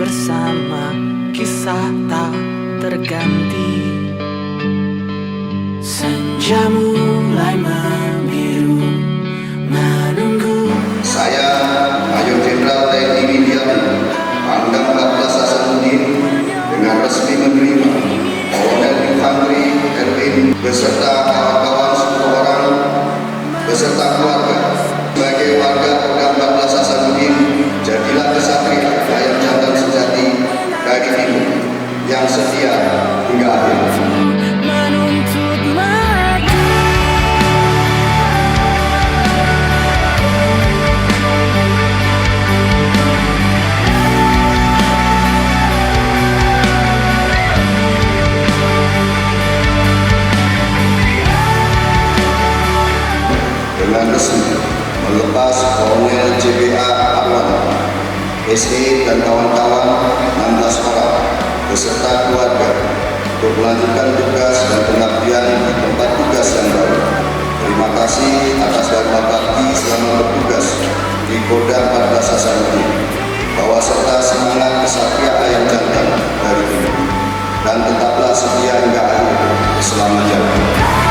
bersama, kisah tak terganti. Senja mulai membiru, menunggu. Saya Mayor Jenderal TNI Widianto, Pangdam 14 Hasanuddin, dengan resmi menerima Kolonel Infanteri Erwin beserta kawan-kawan 10 orang beserta keluarga sebagai warga Pangdam 14 Hasanuddin. Jadilah kesatria ayam jantan sejati dari timur yang setia hingga akhir. Menuntut maju. Dengan resmi melepas Kolonel JPA Arwan, SE dan kawan-kawan 16 orang beserta keluarga untuk melanjutkan tugas dan pengabdian di tempat tugas yang baru. Terima kasih atas dharma bakti selama bertugas di Kodam 14 Hasanuddin. Bawa serta semangat kesatria ayam jantan dari timur dan tetaplah setia hingga akhir. Selamat jalan.